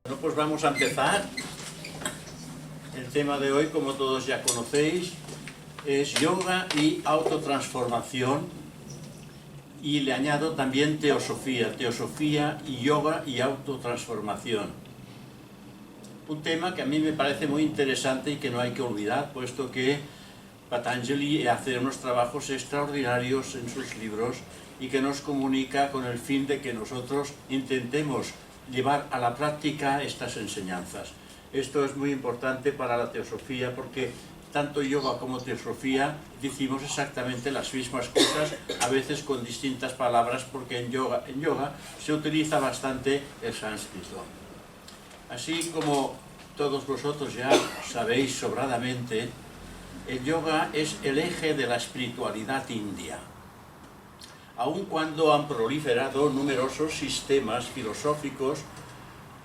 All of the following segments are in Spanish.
Bueno, pues vamos a empezar. El tema de hoy, como todos ya conocéis, es yoga y autotransformación, y le añado también teosofía y yoga y autotransformación. Un tema que a mí me parece muy interesante y que no hay que olvidar, puesto que Patanjali hace unos trabajos extraordinarios en sus libros y que nos comunica con el fin de que nosotros intentemos llevar a la práctica estas enseñanzas. Esto es muy importante para la teosofía, porque tanto yoga como teosofía decimos exactamente las mismas cosas, a veces con distintas palabras, porque en yoga se utiliza bastante el sánscrito. Así como todos vosotros ya sabéis sobradamente, el yoga es el eje de la espiritualidad india, aun cuando han proliferado numerosos sistemas filosóficos,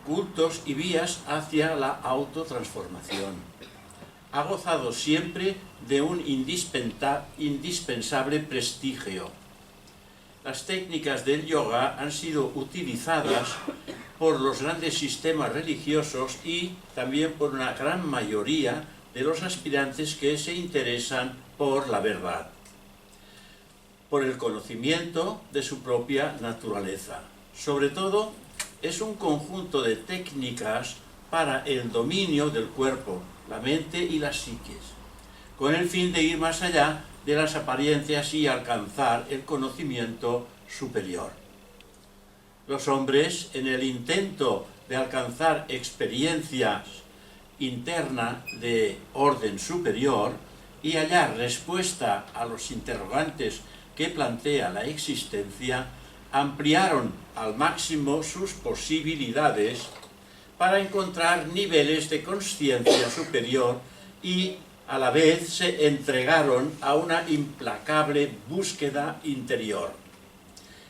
cultos y vías hacia la autotransformación. Ha gozado siempre de un indispensable prestigio. Las técnicas del yoga han sido utilizadas por los grandes sistemas religiosos y también por una gran mayoría de los aspirantes que se interesan por la verdad, por el conocimiento de su propia naturaleza. Sobre todo, es un conjunto de técnicas para el dominio del cuerpo, la mente y las psiques, con el fin de ir más allá de las apariencias y alcanzar el conocimiento superior. Los hombres, en el intento de alcanzar experiencias interna de orden superior y hallar respuesta a los interrogantes que plantea la existencia, ampliaron al máximo sus posibilidades para encontrar niveles de consciencia superior y a la vez se entregaron a una implacable búsqueda interior.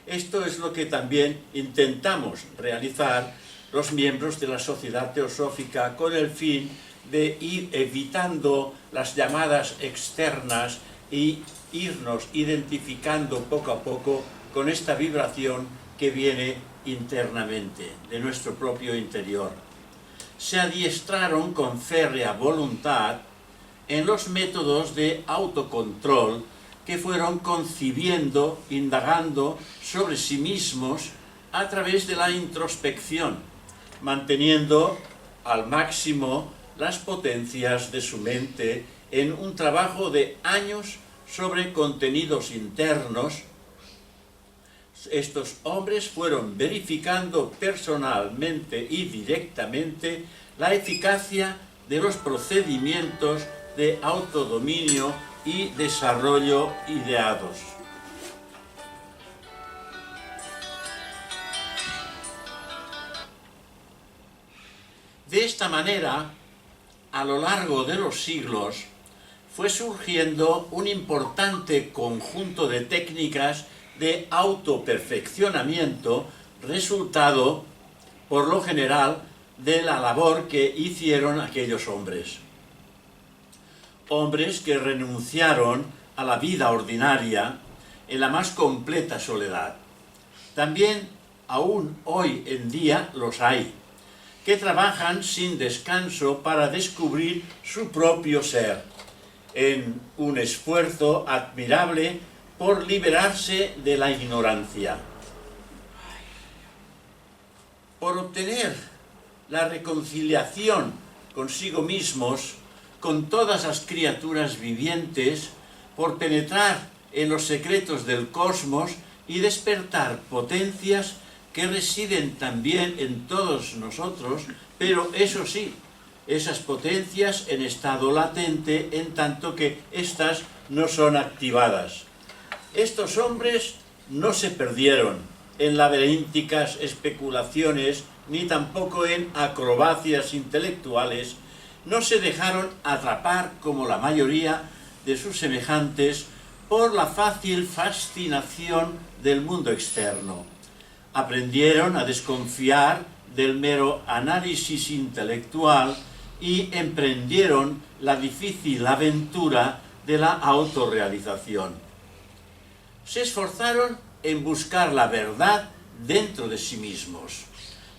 Esto es lo que también intentamos realizar los miembros de la Sociedad Teosófica, con el fin de ir evitando las llamadas externas y irnos identificando poco a poco con esta vibración que viene internamente, de nuestro propio interior. Se adiestraron con férrea voluntad en los métodos de autocontrol que fueron concibiendo, indagando sobre sí mismos a través de la introspección, manteniendo al máximo las potencias de su mente en un trabajo de años sobre contenidos internos. Estos hombres fueron verificando personalmente y directamente la eficacia de los procedimientos de autodominio y desarrollo ideados. De esta manera, a lo largo de los siglos, fue surgiendo un importante conjunto de técnicas de autoperfeccionamiento, resultado, por lo general, de la labor que hicieron aquellos hombres. Hombres que renunciaron a la vida ordinaria en la más completa soledad. También, aún hoy en día, los hay, que trabajan sin descanso para descubrir su propio ser, en un esfuerzo admirable por liberarse de la ignorancia, por obtener la reconciliación consigo mismos, con todas las criaturas vivientes, por penetrar en los secretos del cosmos y despertar potencias que residen también en todos nosotros, pero eso sí, esas potencias en estado latente, en tanto que éstas no son activadas. Estos hombres no se perdieron en laberínticas especulaciones, ni tampoco en acrobacias intelectuales. No se dejaron atrapar, como la mayoría de sus semejantes, por la fácil fascinación del mundo externo. Aprendieron a desconfiar del mero análisis intelectual y emprendieron la difícil aventura de la autorrealización. Se esforzaron en buscar la verdad dentro de sí mismos,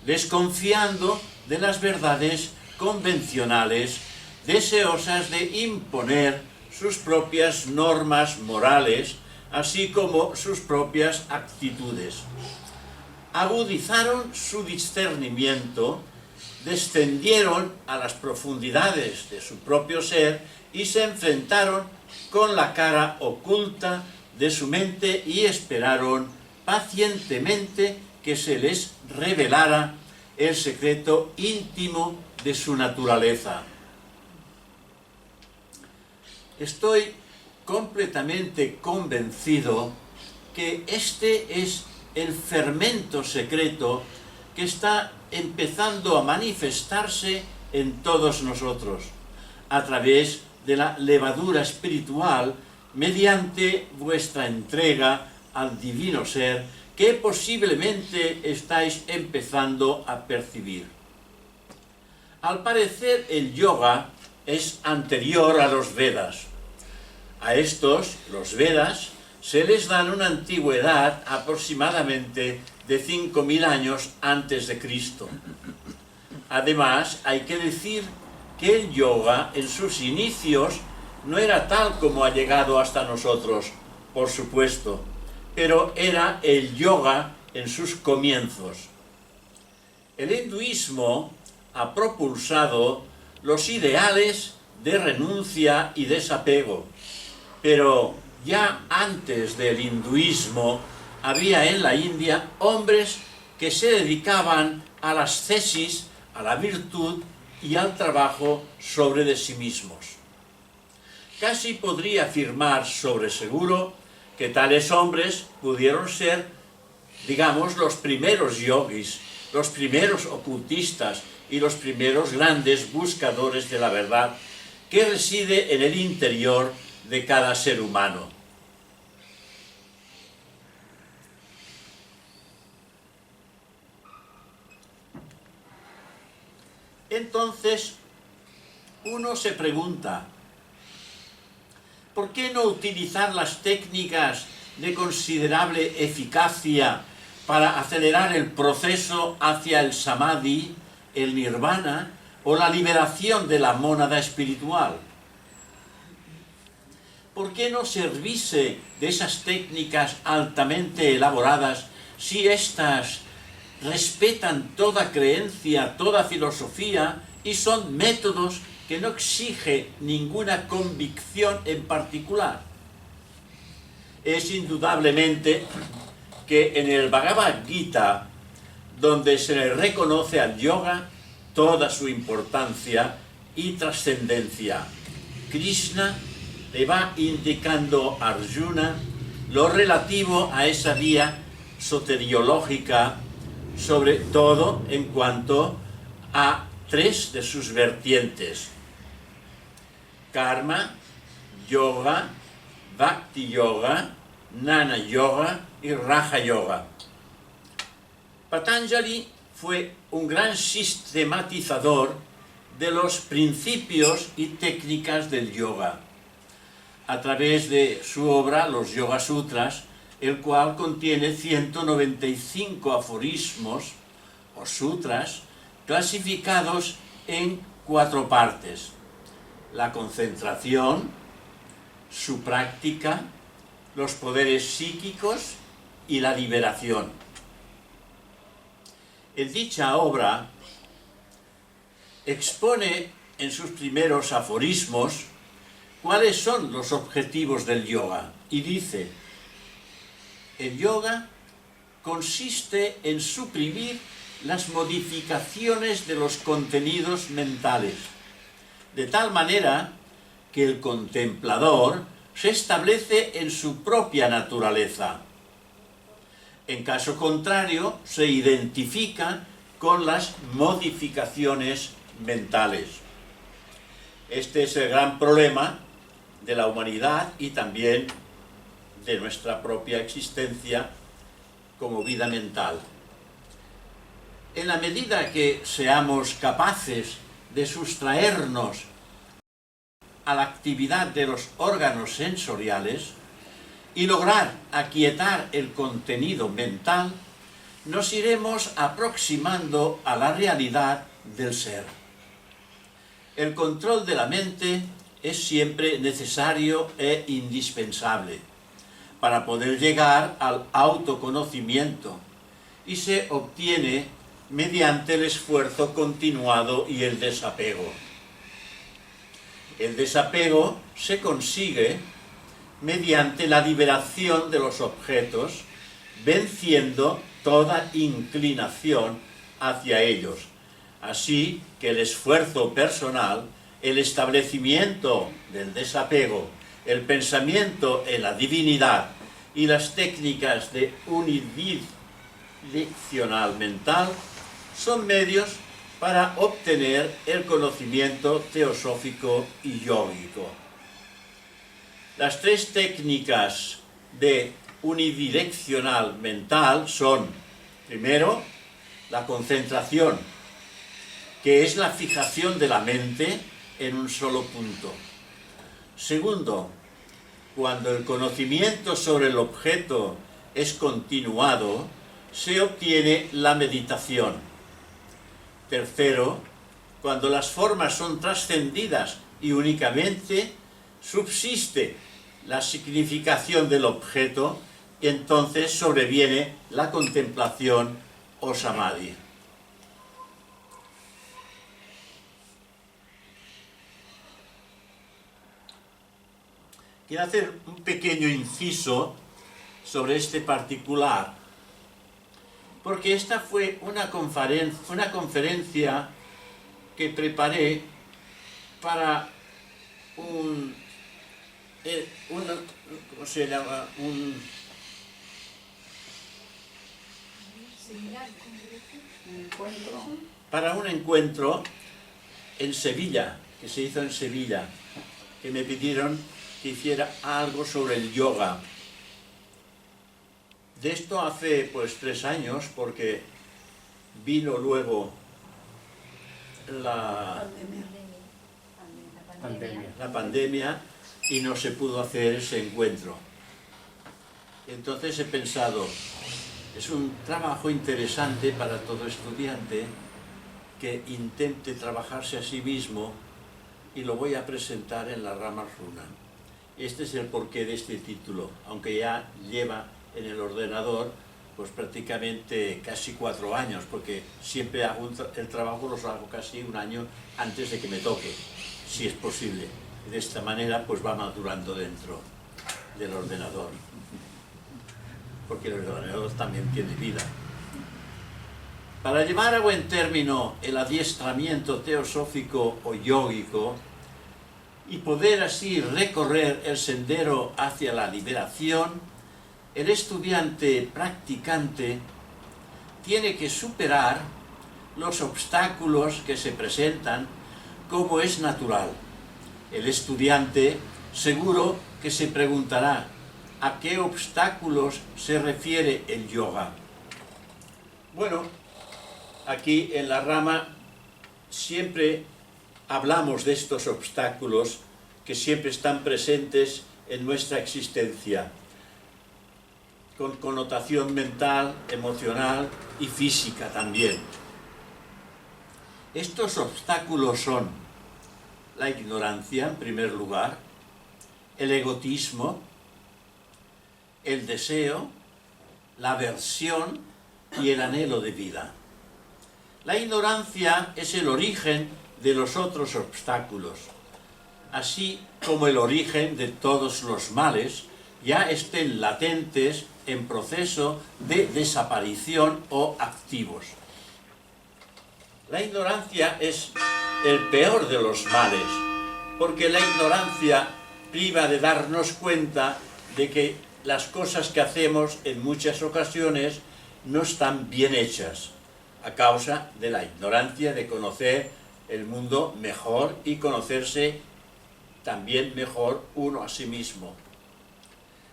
desconfiando de las verdades convencionales, deseosas de imponer sus propias normas morales, así como sus propias actitudes. Agudizaron su discernimiento, descendieron a las profundidades de su propio ser y se enfrentaron con la cara oculta de su mente y esperaron pacientemente que se les revelara el secreto íntimo de su naturaleza. Estoy completamente convencido que este es el fermento secreto que está empezando a manifestarse en todos nosotros, a través de la levadura espiritual, mediante vuestra entrega al divino ser, que posiblemente estáis empezando a percibir. Al parecer, el yoga es anterior a los Vedas. A estos, los Vedas, se les dan una antigüedad aproximadamente de 5.000 años antes de Cristo. Además, hay que decir que el yoga en sus inicios no era tal como ha llegado hasta nosotros, por supuesto, pero era el yoga en sus comienzos. El hinduismo ha propulsado los ideales de renuncia y desapego, pero ya antes del hinduismo había en la India hombres que se dedicaban a la ascesis, a la virtud y al trabajo sobre de sí mismos. Casi podría afirmar sobre seguro que tales hombres pudieron ser, digamos, los primeros yogis, los primeros ocultistas y los primeros grandes buscadores de la verdad que reside en el interior de cada ser humano. Entonces, uno se pregunta, ¿por qué no utilizar las técnicas de considerable eficacia para acelerar el proceso hacia el samadhi, el nirvana o la liberación de la mónada espiritual? ¿Por qué no servirse de esas técnicas altamente elaboradas si éstas respetan toda creencia, toda filosofía y son métodos que no exigen ninguna convicción en particular? Es indudablemente que en el Bhagavad Gita, donde se le reconoce al yoga toda su importancia y trascendencia, Krishna le va indicando a Arjuna lo relativo a esa vía soteriológica, sobre todo en cuanto a tres de sus vertientes: karma, yoga, bhakti yoga, jnana yoga y raja yoga. Patanjali fue un gran sistematizador de los principios y técnicas del yoga a través de su obra Los Yoga Sutras, el cual contiene 195 aforismos o sutras clasificados en 4 partes: la concentración, su práctica, los poderes psíquicos y la liberación. En dicha obra expone en sus primeros aforismos cuáles son los objetivos del yoga y dice: el yoga consiste en suprimir las modificaciones de los contenidos mentales, de tal manera que el contemplador se establece en su propia naturaleza. En caso contrario, se identifica con las modificaciones mentales. Este es el gran problema de la humanidad y también de nuestra propia existencia como vida mental. En la medida que seamos capaces de sustraernos a la actividad de los órganos sensoriales y lograr aquietar el contenido mental, nos iremos aproximando a la realidad del ser. El control de la mente es siempre necesario e indispensable para poder llegar al autoconocimiento y se obtiene mediante el esfuerzo continuado y el desapego. El desapego se consigue mediante la liberación de los objetos, venciendo toda inclinación hacia ellos. Así que el esfuerzo personal, el establecimiento del desapego, el pensamiento en la divinidad y las técnicas de unidireccional mental son medios para obtener el conocimiento teosófico y yógico. Las tres técnicas de unidireccional mental son, primero, la concentración, que es la fijación de la mente en un solo punto. Segundo, cuando el conocimiento sobre el objeto es continuado, se obtiene la meditación. Tercero, cuando las formas son trascendidas y únicamente subsiste la significación del objeto, entonces sobreviene la contemplación o samadhi. Quiero hacer un pequeño inciso sobre este particular, porque esta fue una conferencia que preparé para ¿cómo se llama? Para un encuentro en Sevilla, que se hizo en Sevilla, que me pidieron que hiciera algo sobre el yoga. De esto hace pues 3 años, porque vino luego la pandemia y no se pudo hacer ese encuentro. Entonces he pensado, es un trabajo interesante para todo estudiante que intente trabajarse a sí mismo, y lo voy a presentar en la rama runa. Este es el porqué de este título, aunque ya lleva en el ordenador pues prácticamente casi 4 años, porque siempre hago el trabajo los hago casi 1 año antes de que me toque, si es posible. De esta manera pues va madurando dentro del ordenador, porque el ordenador también tiene vida. Para llevar a buen término el adiestramiento teosófico o yógico y poder así recorrer el sendero hacia la liberación, el estudiante practicante tiene que superar los obstáculos que se presentan como es natural. El estudiante seguro que se preguntará a qué obstáculos se refiere el yoga. Bueno, aquí en la rama siempre hablamos de estos obstáculos que siempre están presentes en nuestra existencia, con connotación mental, emocional y física también. Estos obstáculos son la ignorancia, en primer lugar, el egoísmo, el deseo, la aversión y el anhelo de vida. La ignorancia es el origen de los otros obstáculos, así como el origen de todos los males ya estén latentes en proceso de desaparición o activos. La ignorancia es el peor de los males, porque la ignorancia priva de darnos cuenta de que las cosas que hacemos en muchas ocasiones no están bien hechas, a causa de la ignorancia de conocer el mundo mejor y conocerse también mejor uno a sí mismo.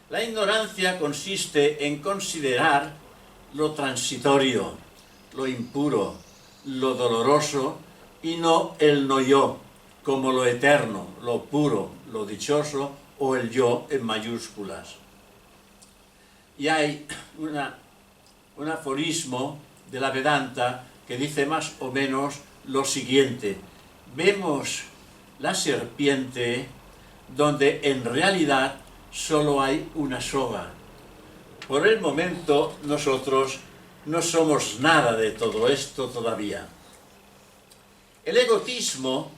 La ignorancia consiste en considerar lo transitorio, lo impuro, lo doloroso y no el no yo, como lo eterno, lo puro, lo dichoso o el yo en mayúsculas. Y hay una un aforismo de la Vedanta que dice más o menos lo siguiente: vemos la serpiente donde en realidad solo hay una soga. Por el momento nosotros no somos nada de todo esto todavía. El egotismo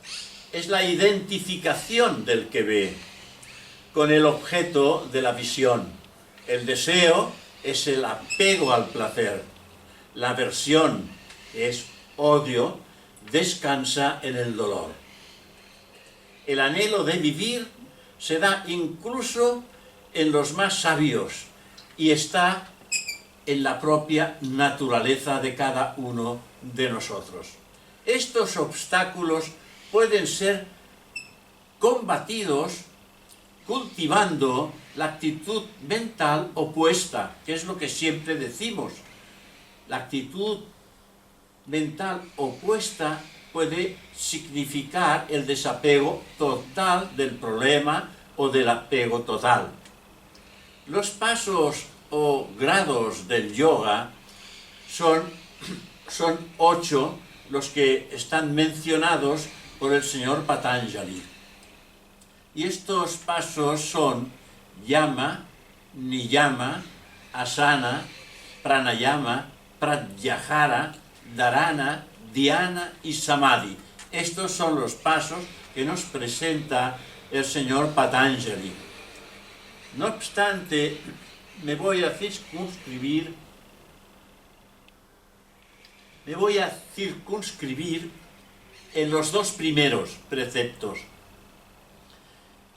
es la identificación del que ve con el objeto de la visión. El deseo es el apego al placer. La aversión, que es odio, descansa en el dolor. El anhelo de vivir se da incluso en los más sabios y está en la propia naturaleza de cada uno de nosotros. Estos obstáculos pueden ser combatidos cultivando la actitud mental opuesta, que es lo que siempre decimos. La actitud mental opuesta puede significar el desapego total del problema o del apego total. Los pasos o grados del yoga son 8 los que están mencionados por el señor Patanjali. Y estos pasos son yama, niyama, asana, pranayama, pratyahara, dharana, dhyana y samadhi. Estos son los pasos que nos presenta el señor Patanjali. No obstante, me voy a circunscribir en los dos primeros preceptos,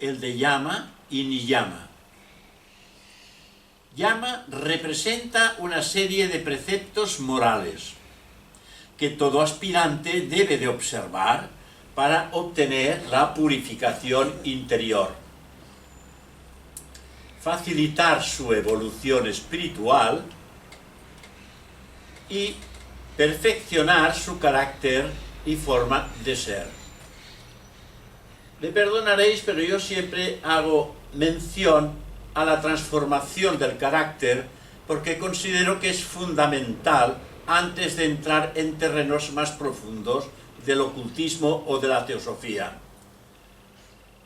el de yama y niyama. Yama representa una serie de preceptos morales que todo aspirante debe de observar para obtener la purificación interior, facilitar su evolución espiritual y perfeccionar su carácter y forma de ser. Me perdonaréis, pero yo siempre hago mención a la transformación del carácter porque considero que es fundamental antes de entrar en terrenos más profundos del ocultismo o de la teosofía.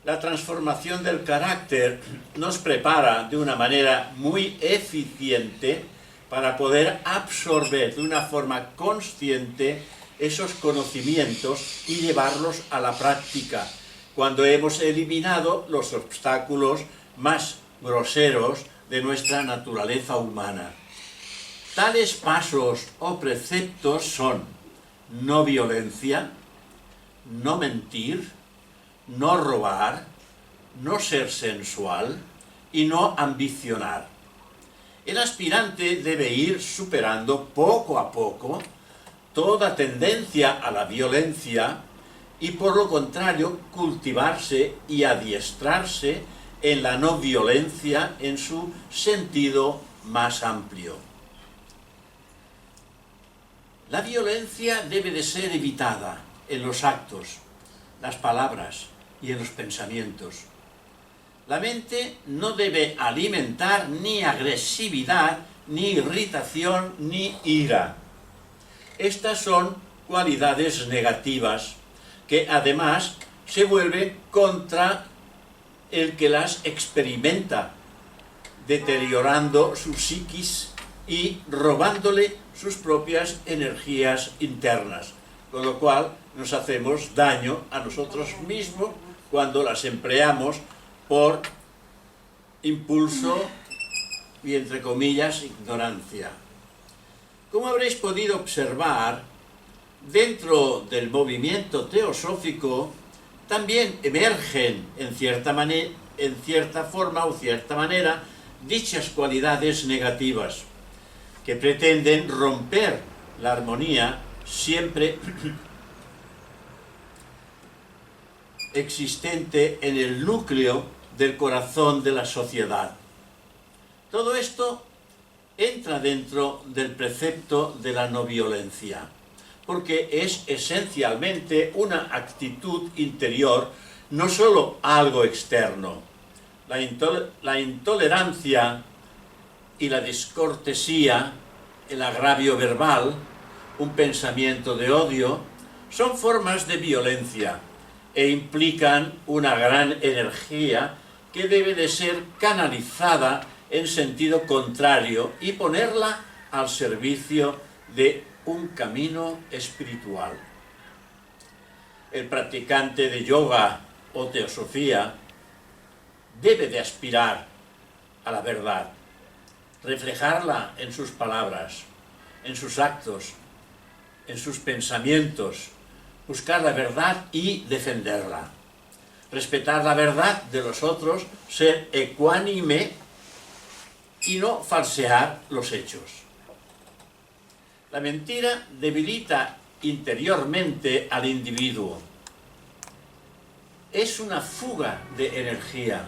La transformación del carácter nos prepara de una manera muy eficiente para poder absorber de una forma consciente esos conocimientos y llevarlos a la práctica, cuando hemos eliminado los obstáculos más groseros de nuestra naturaleza humana. Tales pasos o preceptos son no violencia, no mentir, no robar, no ser sensual y no ambicionar. El aspirante debe ir superando poco a poco toda tendencia a la violencia y por lo contrario cultivarse y adiestrarse en la no violencia en su sentido más amplio. La violencia debe de ser evitada en los actos, las palabras y en los pensamientos. La mente no debe alimentar ni agresividad, ni irritación, ni ira. Estas son cualidades negativas que además se vuelven contra el que las experimenta, deteriorando su psiquis y robándole sus propias energías internas, con lo cual nos hacemos daño a nosotros mismos cuando las empleamos por impulso y, entre comillas, ignorancia. Como habréis podido observar, dentro del movimiento teosófico también emergen en cierta forma o cierta manera dichas cualidades negativas que pretenden romper la armonía siempre existente en el núcleo del corazón de la sociedad. Todo esto entra dentro del precepto de la no violencia, porque es esencialmente una actitud interior, no solo algo externo. La intolerancia y la descortesía el agravio verbal, un pensamiento de odio, son formas de violencia e implican una gran energía que debe de ser canalizada en sentido contrario y ponerla al servicio de un camino espiritual. El practicante de yoga o teosofía debe de aspirar a la verdad, reflejarla en sus palabras, en sus actos, en sus pensamientos, buscar la verdad y defenderla. Respetar la verdad de los otros, ser ecuánime y no falsear los hechos. La mentira debilita interiormente al individuo. Es una fuga de energía.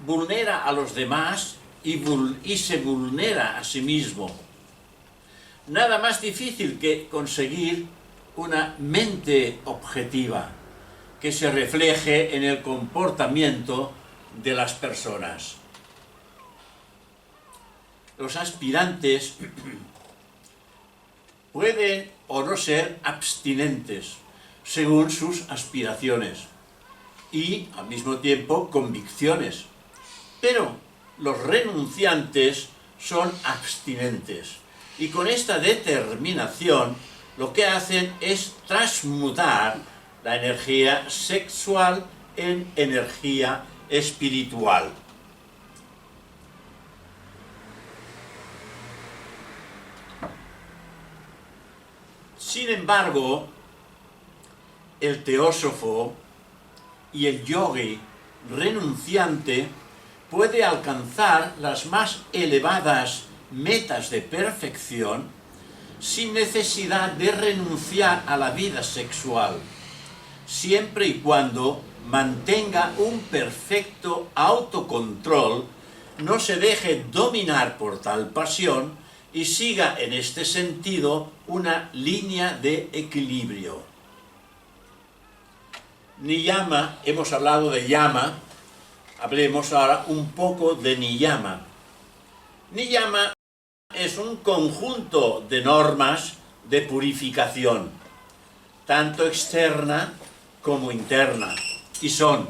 Vulnera a los demás y se vulnera a sí mismo. Nada más difícil que conseguir una mente objetiva que se refleje en el comportamiento de las personas. Los aspirantes pueden o no ser abstinentes según sus aspiraciones y al mismo tiempo convicciones, pero los renunciantes son abstinentes y con esta determinación lo que hacen es transmutar la energía sexual en energía espiritual. Sin embargo, el teósofo y el yogi renunciante puede alcanzar las más elevadas metas de perfección sin necesidad de renunciar a la vida sexual, siempre y cuando mantenga un perfecto autocontrol, no se deje dominar por tal pasión y siga en este sentido una línea de equilibrio. Niyama, hemos hablado de yama, hablemos ahora un poco de niyama. Niyama es un conjunto de normas de purificación, tanto externa como interna, y son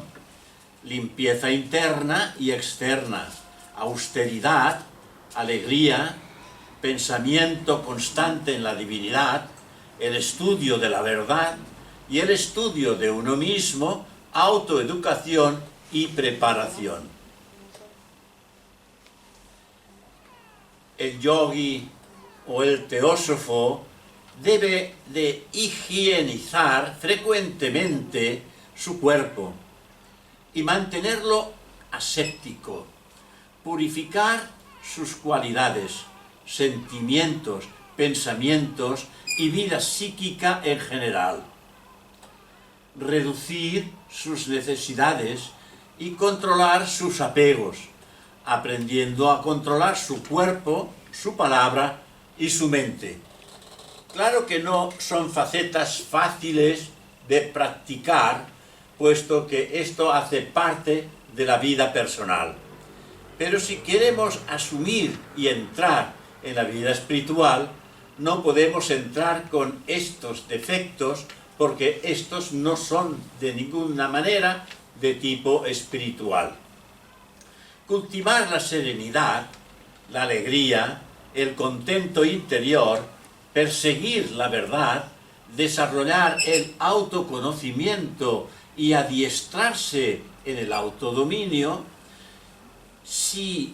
limpieza interna y externa, austeridad, alegría, pensamiento constante en la divinidad, el estudio de la verdad y el estudio de uno mismo, autoeducación y preparación. El yogi o el teósofo debe de higienizar frecuentemente su cuerpo y mantenerlo aséptico, purificar sus cualidades, sentimientos, pensamientos y vida psíquica en general, reducir sus necesidades y controlar sus apegos, aprendiendo a controlar su cuerpo, su palabra y su mente. Claro que no son facetas fáciles de practicar, puesto que esto hace parte de la vida personal. Pero si queremos asumir y entrar en la vida espiritual, no podemos entrar con estos defectos, porque estos no son de ninguna manera de tipo espiritual. Cultivar la serenidad, la alegría, el contento interior, perseguir la verdad, desarrollar el autoconocimiento y adiestrarse en el autodominio. Si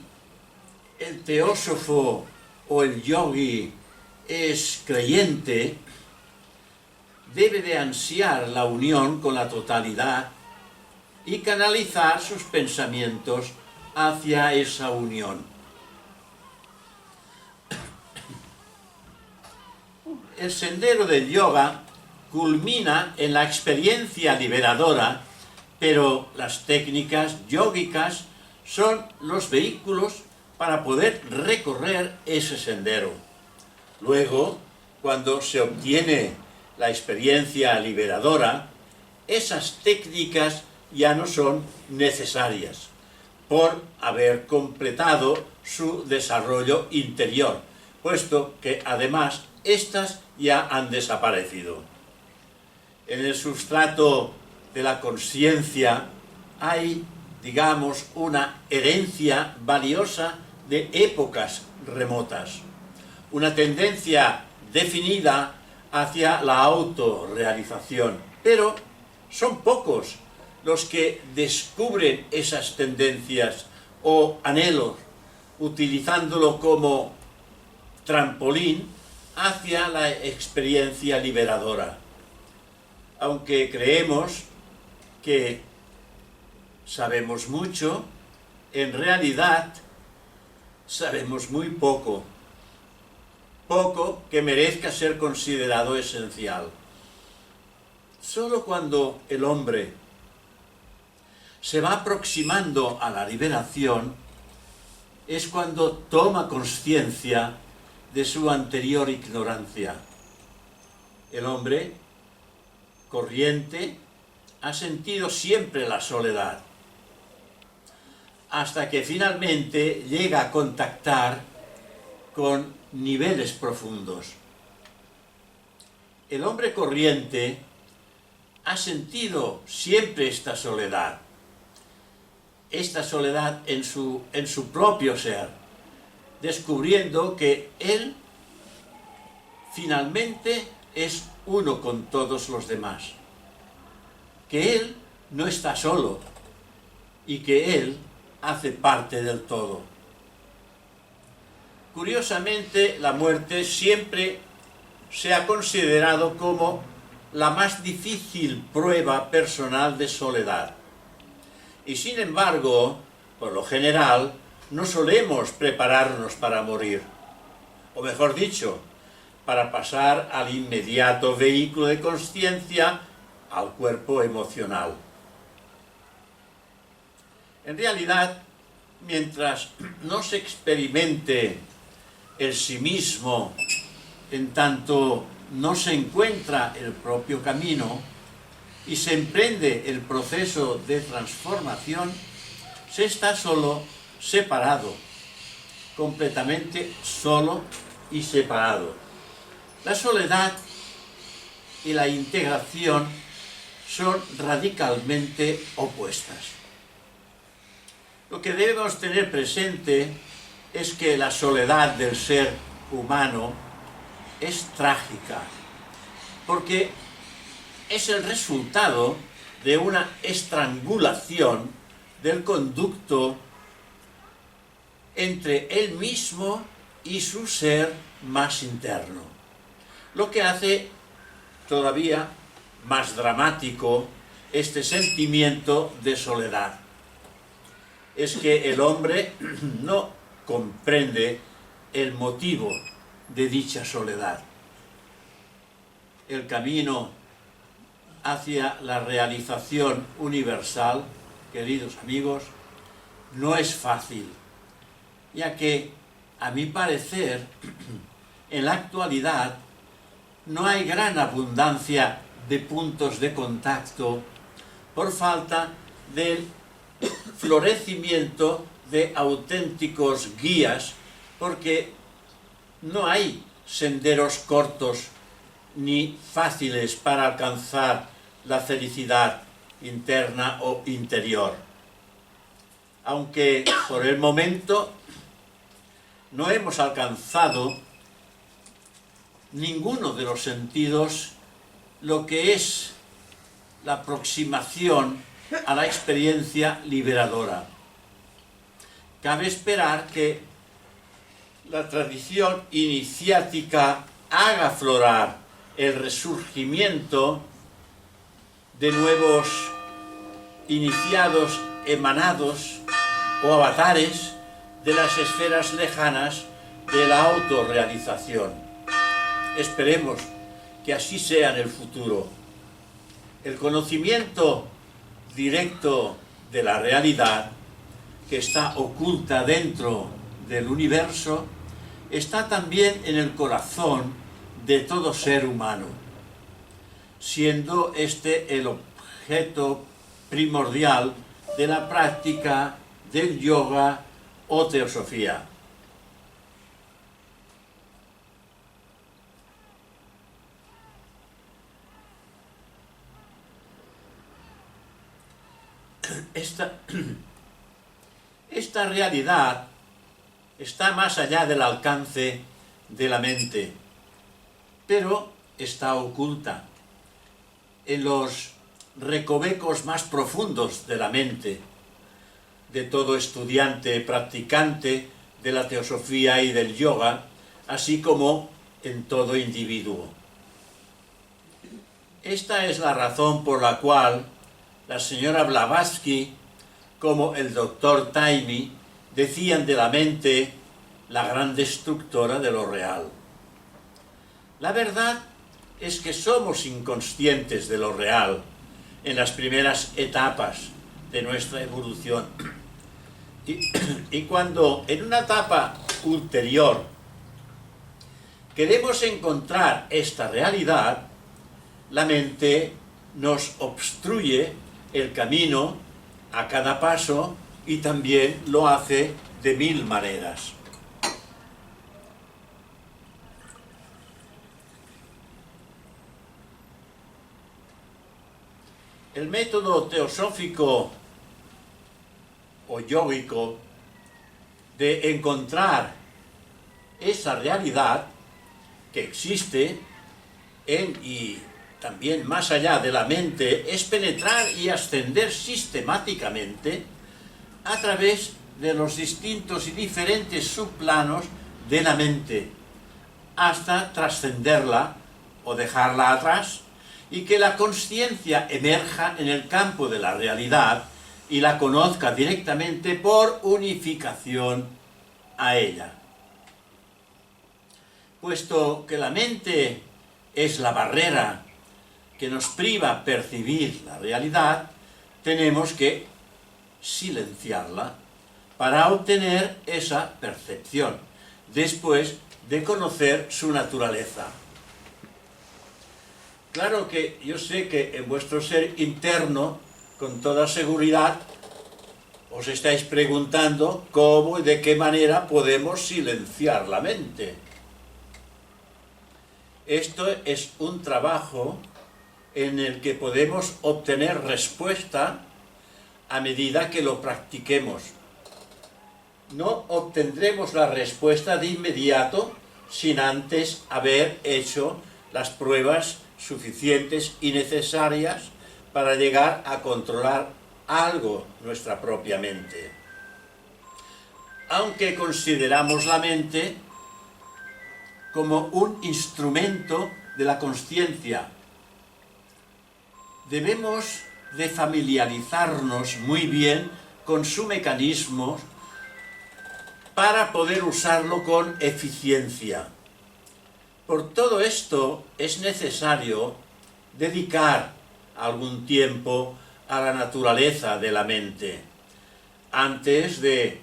el teósofo o el yogi es creyente, debe de ansiar la unión con la totalidad y canalizar sus pensamientos hacia esa unión. El sendero del yoga culmina en la experiencia liberadora, pero las técnicas yógicas son los vehículos para poder recorrer ese sendero. Luego, cuando se obtiene la experiencia liberadora, esas técnicas ya no son necesarias por haber completado su desarrollo interior, puesto que además estas ya han desaparecido. En el sustrato de la consciencia hay, digamos, una herencia valiosa de épocas remotas, una tendencia definida hacia la autorrealización, pero son pocos los que descubren esas tendencias o anhelos, utilizándolo como trampolín hacia la experiencia liberadora. Aunque creemos que sabemos mucho, en realidad sabemos muy poco, poco que merezca ser considerado esencial. Solo cuando el hombre se va aproximando a la liberación es cuando toma conciencia de su anterior ignorancia. El hombre corriente ha sentido siempre la soledad, hasta que finalmente llega a contactar con niveles profundos. El hombre corriente ha sentido siempre esta soledad en su propio ser, descubriendo que él finalmente es uno con todos los demás, que él no está solo y que él hace parte del todo. Curiosamente, la muerte siempre se ha considerado como la más difícil prueba personal de soledad. Y sin embargo, por lo general, no solemos prepararnos para morir, o mejor dicho, para pasar al inmediato vehículo de consciencia, al cuerpo emocional. En realidad, mientras no se experimente el sí mismo, en tanto no se encuentra el propio camino y se emprende el proceso de transformación, se está solo, separado, completamente solo y separado. La soledad y la integración son radicalmente opuestas. Lo que debemos tener presente es que la soledad del ser humano es trágica, porque es el resultado de una estrangulación del conducto entre él mismo y su ser más interno, lo que hace todavía más dramático este sentimiento de soledad. Es que el hombre no comprende el motivo de dicha soledad. El camino hacia la realización universal, queridos amigos, no es fácil, ya que, a mi parecer, en la actualidad no hay gran abundancia de puntos de contacto por falta del florecimiento de auténticos guías, porque no hay senderos cortos ni fáciles para alcanzar la felicidad interna o interior. Aunque por el momento no hemos alcanzado ninguno de los sentidos lo que es la aproximación a la experiencia liberadora. Cabe esperar que la tradición iniciática haga aflorar el resurgimiento de nuevos iniciados emanados o avatares de las esferas lejanas de la autorrealización. Esperemos que así sea en el futuro. El conocimiento directo de la realidad, que está oculta dentro del universo, está también en el corazón de todo ser humano, siendo este el objeto primordial de la práctica del yoga o teosofía. esta realidad está más allá del alcance de la mente, pero está oculta en los recovecos más profundos de la mente de todo estudiante practicante de la teosofía y del yoga, así como en todo individuo. Esta es la razón por la cual la señora Blavatsky, como el doctor Taimi, decían de la mente la gran destructora de lo real. La verdad es que somos inconscientes de lo real en las primeras etapas de nuestra evolución. Y cuando en una etapa ulterior queremos encontrar esta realidad, la mente nos obstruye el camino a cada paso y también lo hace de mil maneras. El método teosófico o yógico de encontrar esa realidad que existe en y también más allá de la mente es penetrar y ascender sistemáticamente a través de los distintos y diferentes subplanos de la mente hasta trascenderla o dejarla atrás y que la consciencia emerja en el campo de la realidad y la conozca directamente por unificación a ella. Puesto que la mente es la barrera que nos priva percibir la realidad, tenemos que silenciarla para obtener esa percepción, después de conocer su naturaleza. Claro que yo sé que en vuestro ser interno, con toda seguridad, os estáis preguntando cómo y de qué manera podemos silenciar la mente. Esto es un trabajo en el que podemos obtener respuesta a medida que lo practiquemos. No obtendremos la respuesta de inmediato sin antes haber hecho las pruebas suficientes y necesarias para llegar a controlar algo nuestra propia mente. Aunque consideramos la mente como un instrumento de la consciencia, debemos de familiarizarnos muy bien con su mecanismo para poder usarlo con eficiencia. Por todo esto es necesario dedicar algún tiempo a la naturaleza de la mente antes de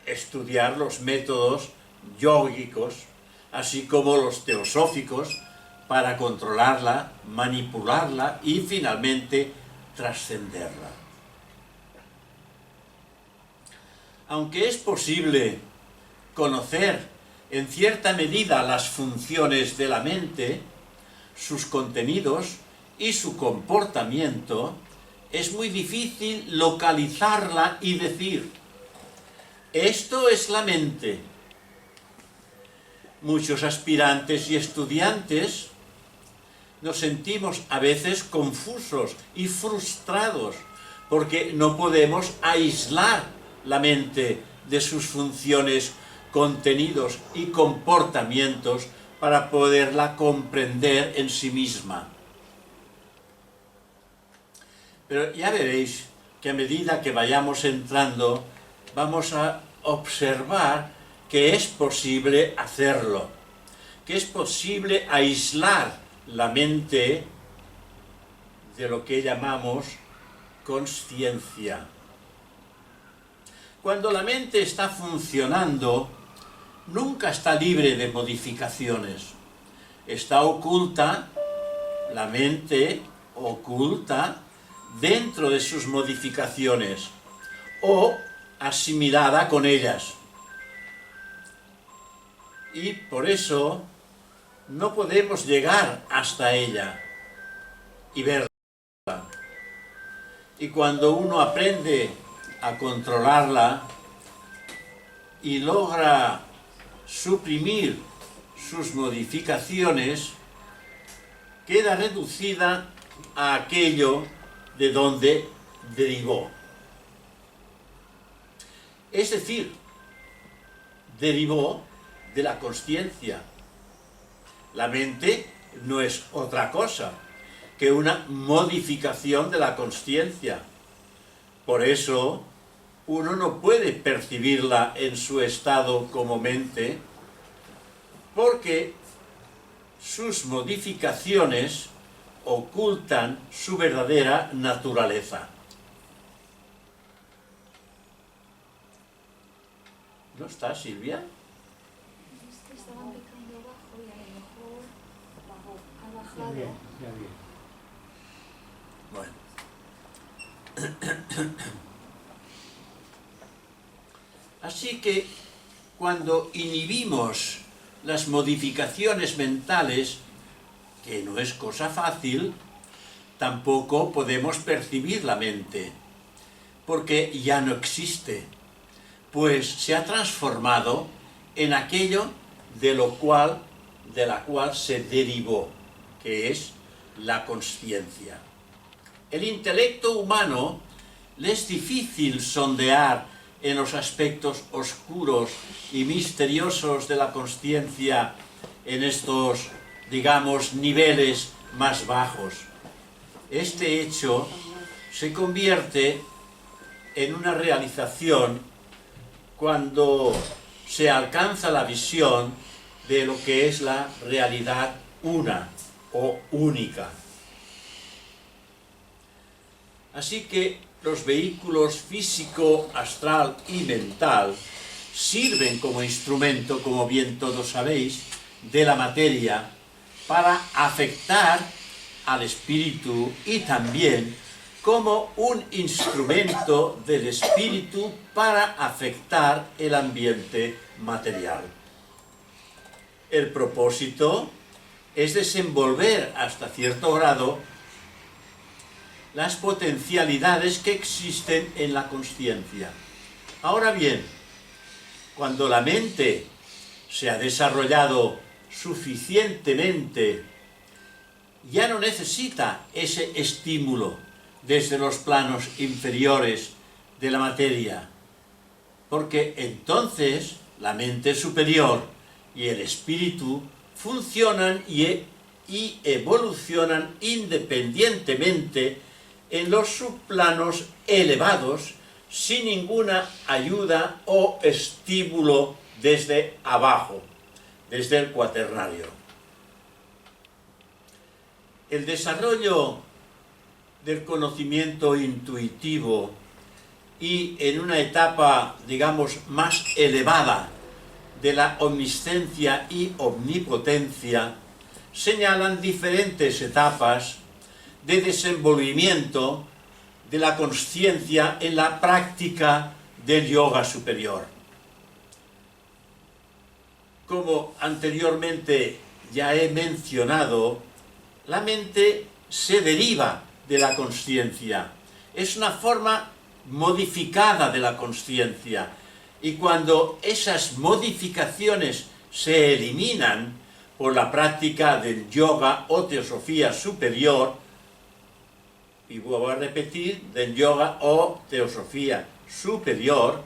estudiar los métodos yógicos, así como los teosóficos, para controlarla, manipularla y finalmente trascenderla. Aunque es posible conocer en cierta medida las funciones de la mente, sus contenidos y su comportamiento, es muy difícil localizarla y decir: esto es la mente. Muchos aspirantes y estudiantes nos sentimos a veces confusos y frustrados porque no podemos aislar la mente de sus funciones, contenidos y comportamientos para poderla comprender en sí misma. Pero ya veréis que a medida que vayamos entrando, vamos a observar que es posible hacerlo, que es posible aislar la mente de lo que llamamos consciencia. Cuando la mente está funcionando, nunca está libre de modificaciones. Está oculta, la mente oculta, dentro de sus modificaciones o asimilada con ellas. Y por eso no podemos llegar hasta ella y verla. Y cuando uno aprende a controlarla y logra suprimir sus modificaciones, queda reducida a aquello de donde derivó. Es decir, derivó de la consciencia. La mente no es otra cosa que una modificación de la consciencia. Por eso, uno no puede percibirla en su estado como mente, porque sus modificaciones ocultan su verdadera naturaleza. ¿No está, Silvia? Estaban picando abajo y a lo mejor ha bajado. Ya bien. Bueno. Así que cuando inhibimos las modificaciones mentales, que no es cosa fácil, tampoco podemos percibir la mente, porque ya no existe, pues se ha transformado en aquello de la cual se derivó, que es la consciencia. El intelecto humano le es difícil sondear en los aspectos oscuros y misteriosos de la consciencia en estos, digamos, niveles más bajos. Este hecho se convierte en una realización cuando se alcanza la visión de lo que es la realidad una o única. Así que los vehículos físico, astral y mental sirven como instrumento, como bien todos sabéis, de la materia para afectar al espíritu y también como un instrumento del espíritu para afectar el ambiente material. El propósito es desenvolver hasta cierto grado las potencialidades que existen en la consciencia. Ahora bien, cuando la mente se ha desarrollado suficientemente, ya no necesita ese estímulo desde los planos inferiores de la materia, porque entonces la mente superior y el espíritu funcionan y evolucionan independientemente en los subplanos elevados, sin ninguna ayuda o estímulo desde abajo, desde el cuaternario. El desarrollo del conocimiento intuitivo y en una etapa, digamos, más elevada de la omnisciencia y omnipotencia, señalan diferentes etapas de desenvolvimiento de la consciencia en la práctica del yoga superior. Como anteriormente ya he mencionado, la mente se deriva de la consciencia. Es una forma modificada de la consciencia. Y cuando esas modificaciones se eliminan por la práctica del yoga o teosofía superior, y vuelvo a repetir, del yoga o teosofía superior,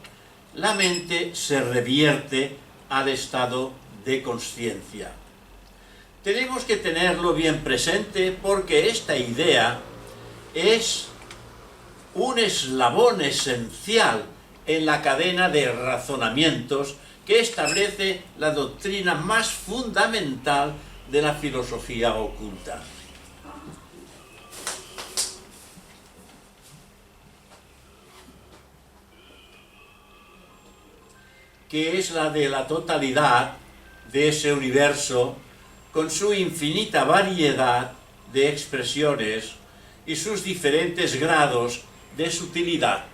la mente se revierte al estado de consciencia. Tenemos que tenerlo bien presente porque esta idea es un eslabón esencial en la cadena de razonamientos que establece la doctrina más fundamental de la filosofía oculta. Que es la de la totalidad de ese universo con su infinita variedad de expresiones y sus diferentes grados de sutilidad.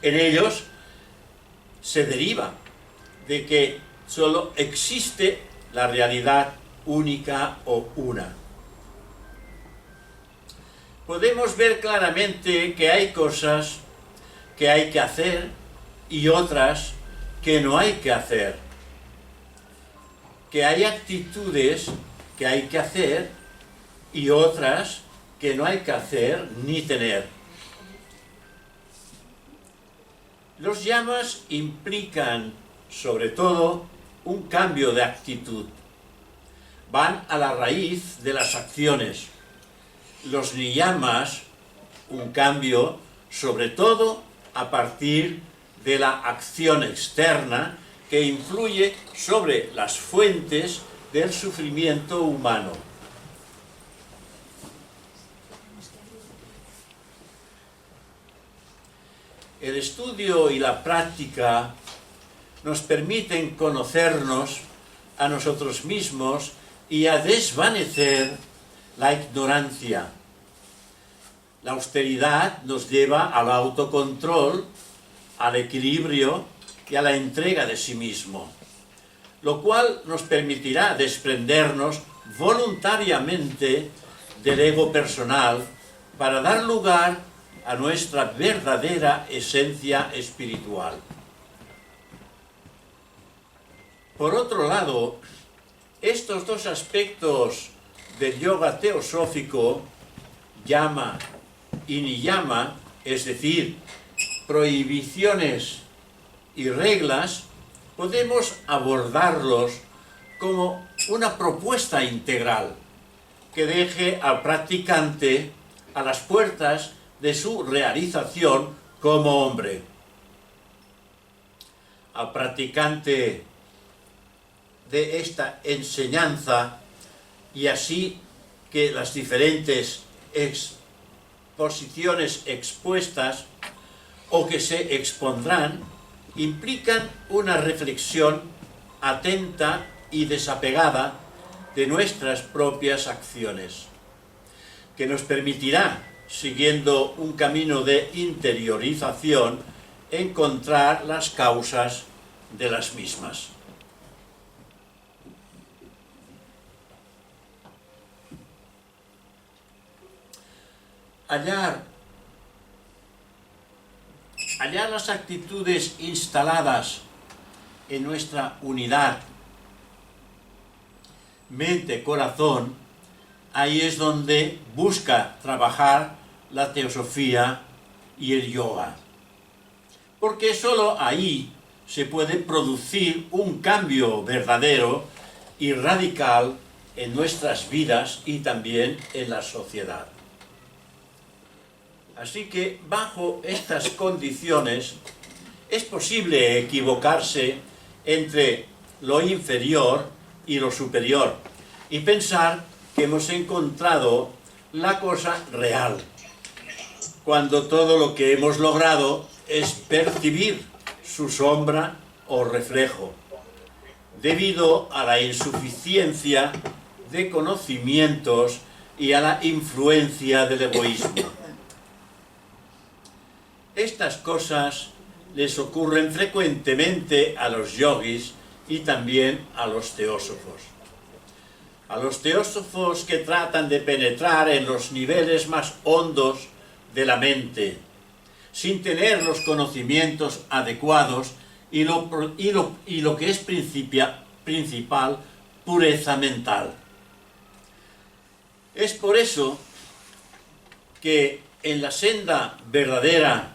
En ellos se deriva de que solo existe la realidad única o una. podemos ver claramente que hay cosas que hay que hacer y otras que no hay que hacer. Que hay actitudes que hay que hacer y otras que no hay que hacer ni tener. Los yamas implican, sobre todo, un cambio de actitud. Van a la raíz de las acciones. Los niyamas, un cambio, sobre todo, a partir de la acción externa que influye sobre las fuentes del sufrimiento humano. El estudio y la práctica nos permiten conocernos a nosotros mismos y a desvanecer la ignorancia. La austeridad nos lleva al autocontrol, al equilibrio y a la entrega de sí mismo, lo cual nos permitirá desprendernos voluntariamente del ego personal para dar lugar a nuestra verdadera esencia espiritual. Por otro lado, estos dos aspectos del yoga teosófico, yama y niyama, es decir, prohibiciones y reglas, podemos abordarlos como una propuesta integral que deje al practicante a las puertas de su realización como hombre. Al practicante de esta enseñanza, y así que las diferentes exposiciones expuestas o que se expondrán implican una reflexión atenta y desapegada de nuestras propias acciones, que nos permitirá, siguiendo un camino de interiorización, encontrar las causas de las mismas. Hallar las actitudes instaladas en nuestra unidad mente-corazón, ahí es donde busca trabajar la teosofía y el yoga. Porque solo ahí se puede producir un cambio verdadero y radical en nuestras vidas y también en la sociedad. Así que bajo estas condiciones es posible equivocarse entre lo inferior y lo superior y pensar que hemos encontrado la cosa real, cuando todo lo que hemos logrado es percibir su sombra o reflejo, debido a la insuficiencia de conocimientos y a la influencia del egoísmo. Estas cosas les ocurren frecuentemente a los yogis y también a los teósofos. A los teósofos que tratan de penetrar en los niveles más hondos de la mente, sin tener los conocimientos adecuados y lo que es principal, pureza mental. Es por eso que en la senda verdadera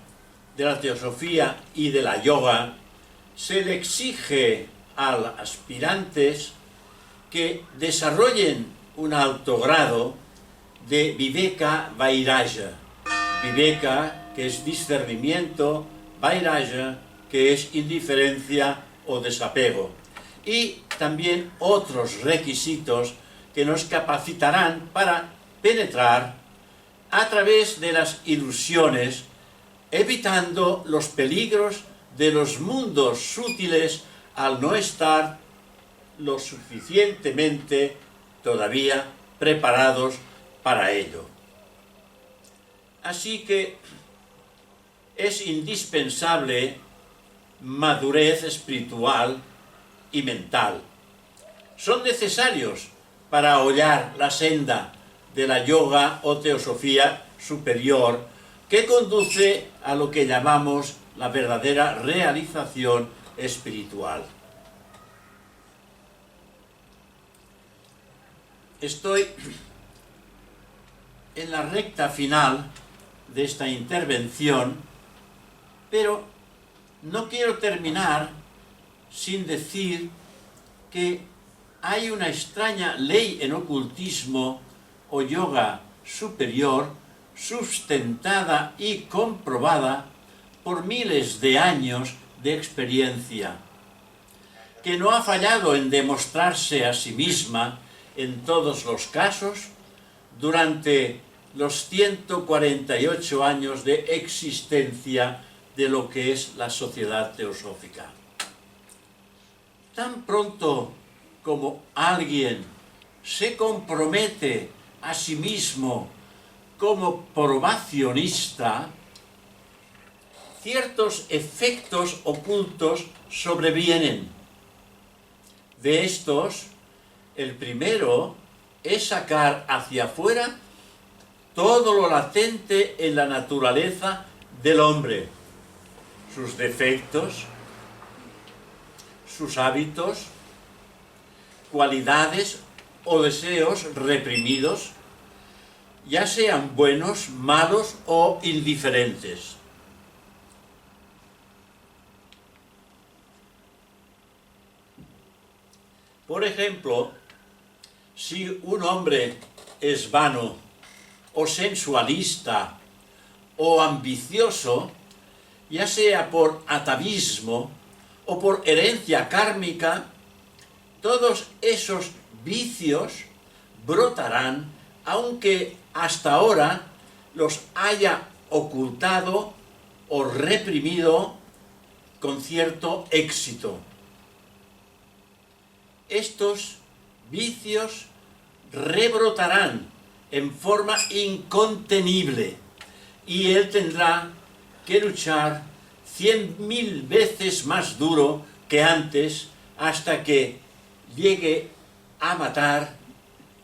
de la teosofía y de la yoga se le exige a los aspirantes que desarrollen un alto grado de viveka vairagya. Viveka, que es discernimiento, vairagya, que es indiferencia o desapego. Y también otros requisitos que nos capacitarán para penetrar a través de las ilusiones, evitando los peligros de los mundos sutiles al no estar lo suficientemente todavía preparados para ello. Así que es indispensable madurez espiritual y mental. Son necesarios para hollar la senda de la yoga o teosofía superior que conduce a lo que llamamos la verdadera realización espiritual. Estoy en la recta final de esta intervención, pero no quiero terminar sin decir que hay una extraña ley en ocultismo o yoga superior sustentada y comprobada por miles de años de experiencia, que no ha fallado en demostrarse a sí misma en todos los casos durante los 148 años de existencia de lo que es la Sociedad Teosófica. Tan pronto como alguien se compromete a sí mismo como probacionista, ciertos efectos ocultos sobrevienen. De estos, el primero es sacar hacia afuera todo lo latente en la naturaleza del hombre, sus defectos, sus hábitos, cualidades o deseos reprimidos, ya sean buenos, malos o indiferentes. Por ejemplo, si un hombre es vano o sensualista o ambicioso, ya sea por atavismo o por herencia kármica, todos esos vicios brotarán, aunque hasta ahora los haya ocultado o reprimido con cierto éxito. Estos vicios rebrotarán en forma incontenible y él tendrá que luchar 100.000 veces más duro que antes hasta que llegue a matar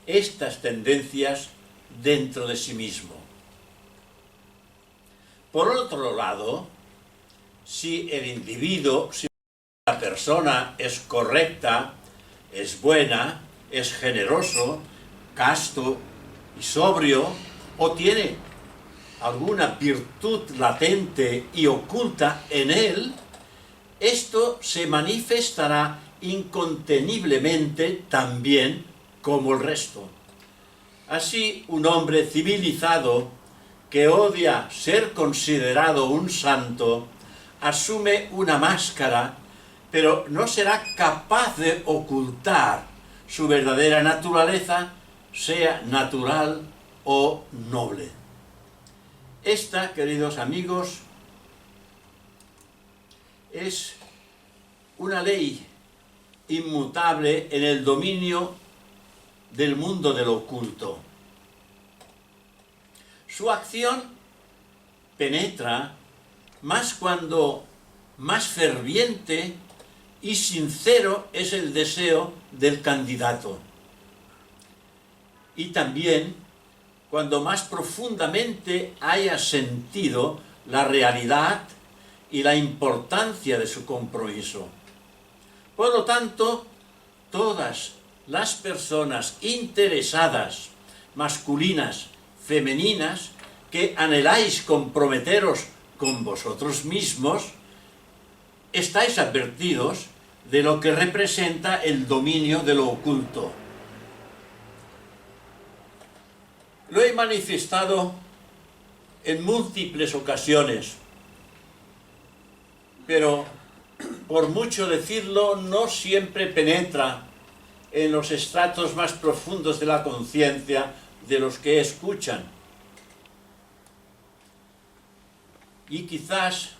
estas tendencias dentro de sí mismo. Por otro lado, si el individuo, si la persona es correcta, es buena, es generoso, casto y sobrio, o tiene alguna virtud latente y oculta en él, esto se manifestará inconteniblemente también como el resto. Así, un hombre civilizado que odia ser considerado un santo asume una máscara, pero no será capaz de ocultar su verdadera naturaleza, sea natural o noble. Esta, queridos amigos, es una ley inmutable en el dominio del mundo del oculto. Su acción penetra más cuando más ferviente y sincero es el deseo del candidato. Y también cuando más profundamente haya sentido la realidad y la importancia de su compromiso. Por lo tanto, todas las personas interesadas, masculinas, femeninas, que anheláis comprometeros con vosotros mismos, estáis advertidos de lo que representa el dominio de lo oculto. Lo he manifestado en múltiples ocasiones, pero por mucho decirlo, no siempre penetra en los estratos más profundos de la conciencia de los que escuchan. Y quizás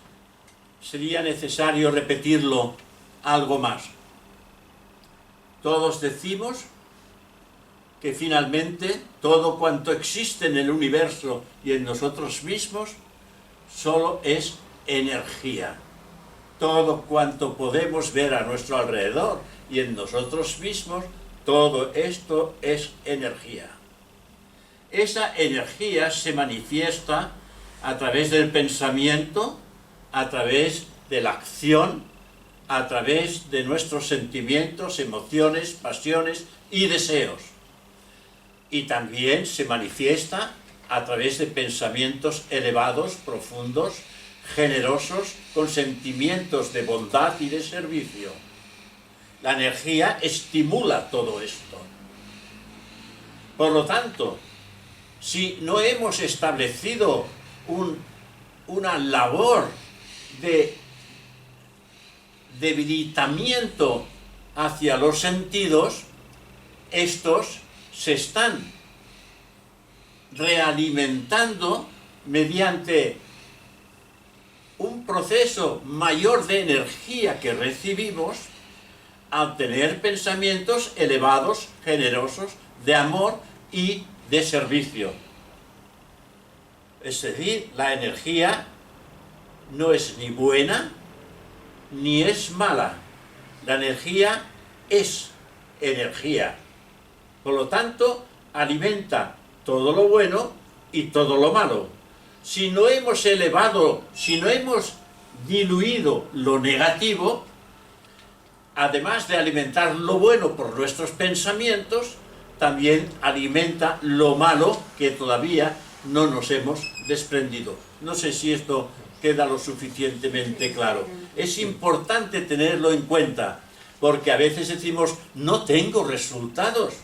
sería necesario repetirlo algo más. Todos decimos que finalmente todo cuanto existe en el universo y en nosotros mismos solo es energía. Todo cuanto podemos ver a nuestro alrededor y en nosotros mismos, todo esto es energía. esa energía se manifiesta a través del pensamiento, a través de la acción, a través de nuestros sentimientos, emociones, pasiones y deseos. Y también se manifiesta a través de pensamientos elevados, profundos, generosos, con sentimientos de bondad y de servicio. La energía estimula todo esto. Por lo tanto, si no hemos establecido una labor de debilitamiento hacia los sentidos, estos se están realimentando mediante un proceso mayor de energía que recibimos al tener pensamientos elevados, generosos, de amor y de servicio. Es decir, la energía no es ni buena ni es mala. La energía es energía. Por lo tanto, alimenta todo lo bueno y todo lo malo. Si no hemos elevado, si no hemos diluido lo negativo, además de alimentar lo bueno por nuestros pensamientos, también alimenta lo malo que todavía no nos hemos desprendido. No sé si esto queda lo suficientemente claro. Es importante tenerlo en cuenta, porque a veces decimos, no tengo resultados,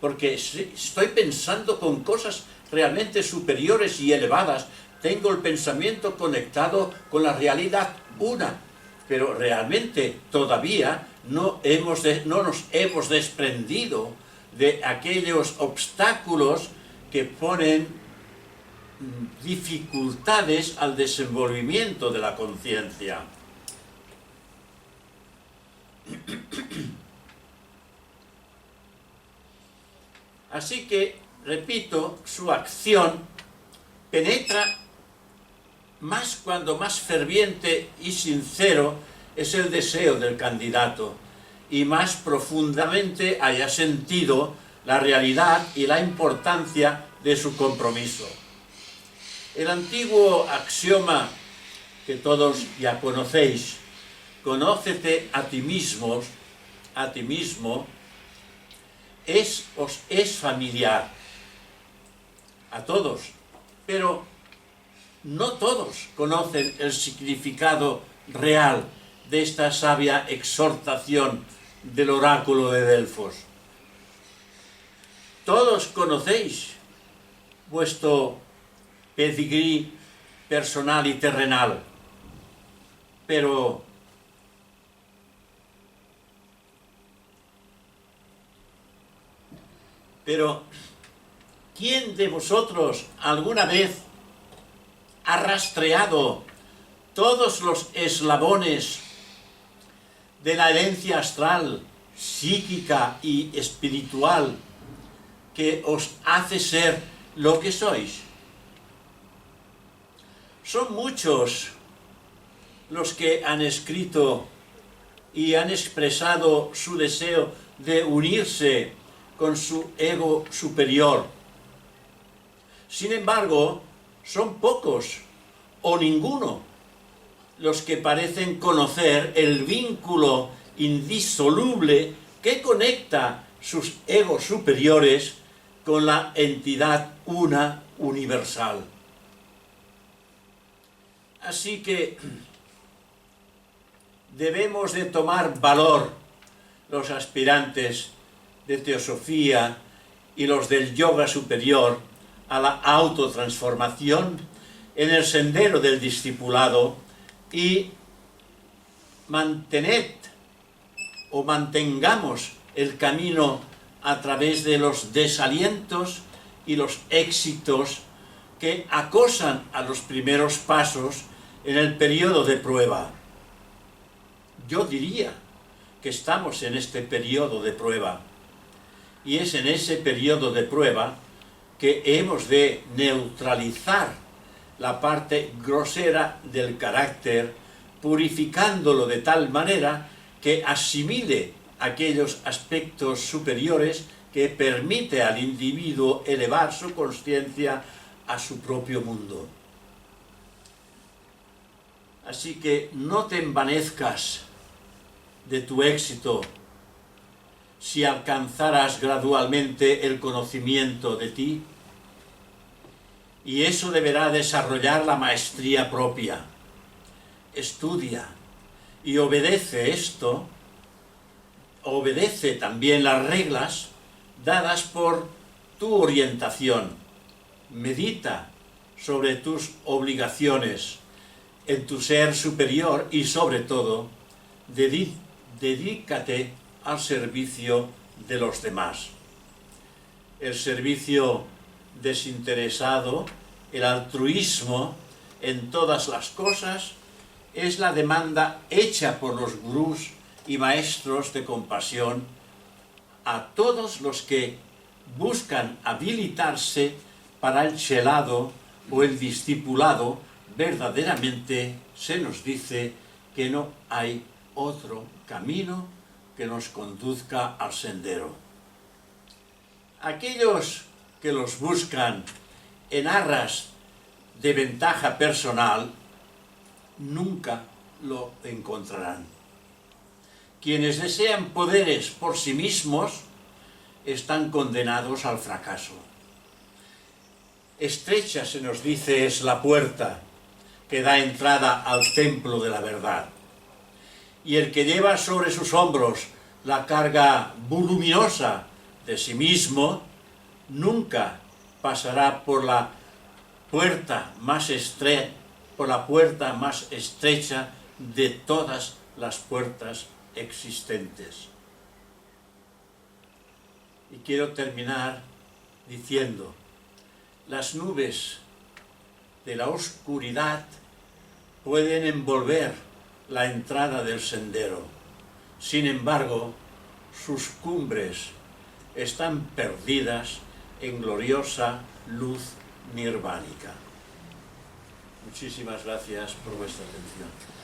porque estoy pensando con cosas realmente superiores y elevadas, tengo el pensamiento conectado con la realidad una, pero realmente todavía no nos hemos desprendido de aquellos obstáculos que ponen dificultades al desenvolvimiento de la conciencia. Así que, repito, su acción penetra más cuando más ferviente y sincero es el deseo del candidato y más profundamente haya sentido la realidad y la importancia de su compromiso. El antiguo axioma que todos ya conocéis, conócete a ti mismo, os es familiar a todos, pero no todos conocen el significado real de esta sabia exhortación del oráculo de Delfos. Todos conocéis vuestro pedigrí personal y terrenal, pero ¿quién de vosotros alguna vez ha rastreado todos los eslabones de la herencia astral, psíquica y espiritual que os hace ser lo que sois? Son muchos los que han escrito y han expresado su deseo de unirse con su ego superior. Sin embargo, son pocos o ninguno los que parecen conocer el vínculo indisoluble que conecta sus egos superiores con la entidad una universal. Así que debemos de tomar valor los aspirantes de teosofía y los del yoga superior a la autotransformación en el sendero del discipulado y mantengamos el camino a través de los desalientos y los éxitos que acosan a los primeros pasos en el periodo de prueba. Yo diría que estamos en este periodo de prueba, y es en ese periodo de prueba que hemos de neutralizar la parte grosera del carácter, purificándolo de tal manera que asimile aquellos aspectos superiores que permite al individuo elevar su consciencia a su propio mundo. Así que no te envanezcas de tu éxito si alcanzaras gradualmente el conocimiento de ti, y eso deberá desarrollar la maestría propia. Estudia y obedece esto, obedece también las reglas dadas por tu orientación. Medita sobre tus obligaciones en tu ser superior y sobre todo, dedícate al servicio de los demás. El servicio desinteresado, el altruismo en todas las cosas, es la demanda hecha por los gurús y maestros de compasión a todos los que buscan habilitarse para el chelado o el discipulado. Verdaderamente se nos dice que no hay otro camino que nos conduzca al sendero. Aquellos que los buscan en aras de ventaja personal nunca lo encontrarán. Quienes desean poderes por sí mismos están condenados al fracaso. Estrecha, se nos dice, es la puerta que da entrada al templo de la verdad. Y el que lleva sobre sus hombros la carga voluminosa de sí mismo, nunca pasará por la puerta más estrecha de todas las puertas existentes. Y quiero terminar diciendo, las nubes de la oscuridad pueden envolver la entrada del sendero. Sin embargo, sus cumbres están perdidas en gloriosa luz nirvánica. Muchísimas gracias por vuestra atención.